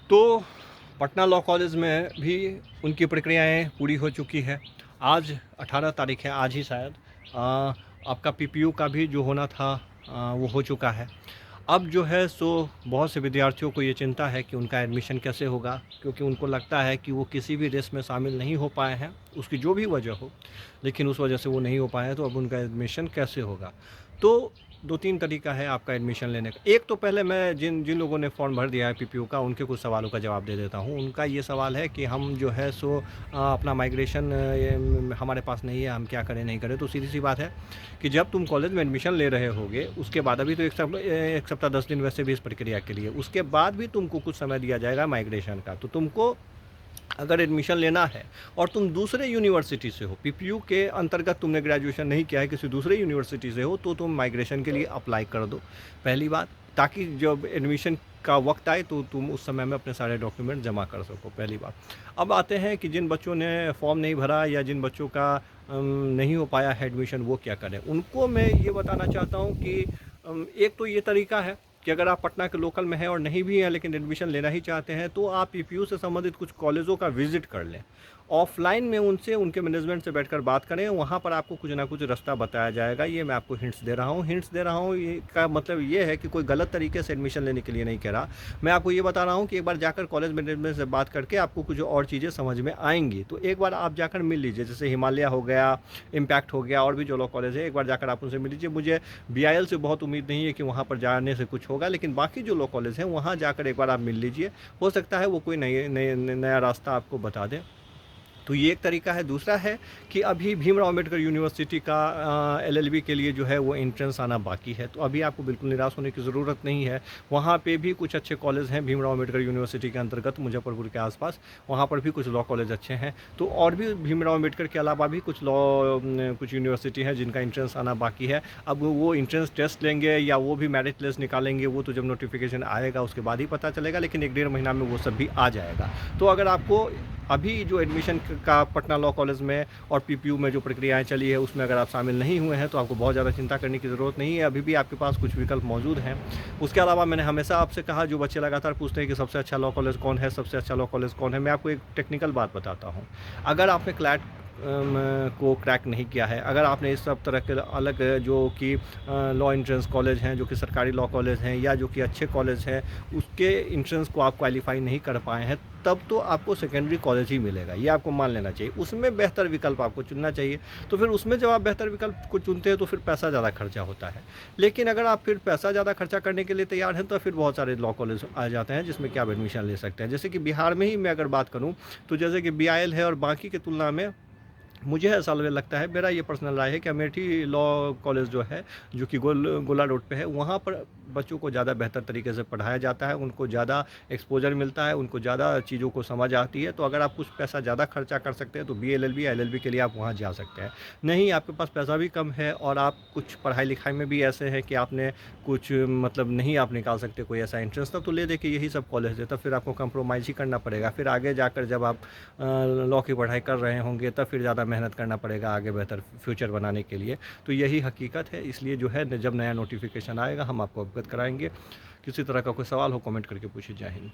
तो Patna law college में भी उनकी प्रक्रियाएं पूरी हो चुकी है। आज 18 तारीख है, आज ही शायद आपका पीपीयू का भी जो होना था वो हो चुका है। अब जो है सो बहुत से विद्यार्थियों को ये चिंता है कि उनका एडमिशन कैसे होगा, क्योंकि उनको लगता है कि वो किसी भी रेस में शामिल नहीं हो पाए हैं, उसकी जो भी वजह हो, लेकिन उस वजह से वो नहीं हो पाए हैं, तो अब उनका एडमिशन कैसे होगा। तो 2-3 तरीका है आपका एडमिशन लेने का। एक तो पहले मैं जिन जिन लोगों ने फ़ॉर्म भर दिया है पीपीयू का, उनके कुछ सवालों का जवाब दे देता हूँ। उनका ये सवाल है कि हम जो है सो अपना माइग्रेशन हमारे पास नहीं है, हम क्या करें, नहीं करें। तो सीधी-सी बात है कि जब तुम कॉलेज में एडमिशन ले रहे होगे, उसके बाद अभी तो 1 सप्ताह 10 दिन वैसे भी इस प्रक्रिया के लिए, उसके बाद भी तुमको कुछ समय दिया जाएगा माइग्रेशन का। तो तुमको अगर एडमिशन लेना है और तुम दूसरे यूनिवर्सिटी से हो, पीपीयू के अंतर्गत तुमने ग्रेजुएशन नहीं किया है, किसी दूसरे यूनिवर्सिटी से हो, तो तुम माइग्रेशन के लिए अप्लाई कर दो, पहली बात। ताकि जब एडमिशन का वक्त आए तो तुम उस समय में अपने सारे डॉक्यूमेंट जमा कर सको, पहली बात। अब आते हैं कि जिन बच्चों ने फॉर्म नहीं भरा या जिन बच्चों का नहीं हो पाया है एडमिशन, वो क्या करें। उनको मैं ये बताना चाहता हूँ कि एक तो ये तरीका है कि अगर आप पटना के लोकल में हैं और नहीं भी हैं लेकिन एडमिशन लेना ही चाहते हैं, तो आप पीपीयू से संबंधित कुछ कॉलेजों का विजिट कर लें। ऑफलाइन में उनसे, उनके मैनेजमेंट से बैठकर बात करें, वहाँ पर आपको कुछ ना कुछ रास्ता बताया जाएगा। ये मैं आपको हिंट्स दे रहा हूँ, ये का मतलब ये है कि कोई गलत तरीके से एडमिशन लेने के लिए नहीं कह रहा। मैं आपको ये बता रहा हूँ कि एक बार जाकर कॉलेज मैनेजमेंट से बात करके आपको कुछ और चीज़ें समझ में आएंगी। तो एक बार आप जाकर मिल लीजिए, जैसे हिमालय हो गया, इम्पैक्ट हो गया, और भी जो लॉ कॉलेज है, एक बार जाकर आप उनसे मिल लीजिए। मुझे बीआईएल से बहुत उम्मीद नहीं है कि वहाँ पर जाने से कुछ होगा, लेकिन बाकी जो लॉ कॉलेज हैं वहाँ जाकर एक बार आप मिल लीजिए। हो सकता है वो कोई नया रास्ता आपको बता दें। तो ये एक तरीका है। दूसरा है कि अभी भीमराव अम्बेडकर यूनिवर्सिटी का एलएलबी के लिए जो है वो एंट्रेंस आना बाकी है, तो अभी आपको बिल्कुल निराश होने की ज़रूरत नहीं है। वहाँ पे भी कुछ अच्छे कॉलेज हैं भीमराव अम्बेडकर यूनिवर्सिटी के अंतर्गत, मुजफ्फरपुर के आसपास, वहाँ पर भी कुछ लॉ कॉलेज अच्छे हैं। तो और भी भीमराव अम्बेडकर के अलावा भी कुछ यूनिवर्सिटी हैं जिनका एंट्रेंस आना बाकी है। अब वो एंट्रेंस टेस्ट लेंगे या वो भी मेरिट लिस्ट निकालेंगे, वो तो जब नोटिफिकेशन आएगा उसके बाद ही पता चलेगा, लेकिन 1-1.5 महीना में वो सब भी आ जाएगा। तो अगर आपको अभी जो एडमिशन का पटना लॉ कॉलेज में और पीपीयू में जो प्रक्रियाएं चली है उसमें अगर आप शामिल नहीं हुए हैं, तो आपको बहुत ज़्यादा चिंता करने की ज़रूरत नहीं है। अभी भी आपके पास कुछ विकल्प मौजूद हैं। उसके अलावा मैंने हमेशा आपसे कहा, जो बच्चे लगातार पूछते हैं कि सबसे अच्छा लॉ कॉलेज कौन है, सबसे अच्छा लॉ कॉलेज कौन है, मैं आपको एक टेक्निकल बात बताता हूँ। अगर आपने क्लैट को क्रैक नहीं किया है, अगर आपने इस सब तरह के अलग जो कि लॉ एंट्रेंस कॉलेज हैं, जो कि सरकारी लॉ कॉलेज हैं या जो कि अच्छे कॉलेज हैं, उसके एंट्रेंस को आप क्वालिफाई नहीं कर पाए हैं, तब तो आपको सेकेंडरी कॉलेज ही मिलेगा, ये आपको मान लेना चाहिए। उसमें बेहतर विकल्प आपको चुनना चाहिए। तो फिर उसमें जब आप बेहतर विकल्प को चुनते हैं तो फिर पैसा ज़्यादा खर्चा होता है। लेकिन अगर आप फिर पैसा ज़्यादा खर्चा करने के लिए तैयार हैं, तो फिर बहुत सारे लॉ कॉलेज आ जाते हैं जिसमें कि आप एडमिशन ले सकते हैं। जैसे कि बिहार में ही मैं अगर बात करूँ, तो जैसे कि बीआईएल है, और बाकी की तुलना में मुझे ऐसा लगता है, मेरा ये पर्सनल राय है कि अमेठी लॉ कॉलेज जो है, जो कि गोला रोड पे है, वहाँ पर बच्चों को ज़्यादा बेहतर तरीके से पढ़ाया जाता है, उनको ज़्यादा एक्सपोजर मिलता है, उनको ज़्यादा चीज़ों को समझ आती है। तो अगर आप कुछ पैसा ज़्यादा खर्चा कर सकते हैं तो बीएलएलबी एलएलबी के लिए आप वहाँ जा सकते हैं। नहीं, आपके पास पैसा भी कम है और आप कुछ पढ़ाई लिखाई में भी ऐसे हैं कि आपने कुछ मतलब नहीं आप निकाल सकते कोई ऐसा एंट्रेंस, तब तो ले देखिए यही सब कॉलेज है। तब फिर आपको कंप्रोमाइज़ ही करना पड़ेगा। फिर आगे जाकर जब आप लॉ की पढ़ाई कर रहे होंगे, तब फिर ज़्यादा मेहनत करना पड़ेगा आगे बेहतर फ्यूचर बनाने के लिए। तो यही हकीकत है। इसलिए जो है, जब नया नोटिफिकेशन आएगा हम आपको अवगत कराएंगे। किसी तरह का कोई सवाल हो, कमेंट करके पूछिए। जय हिंद।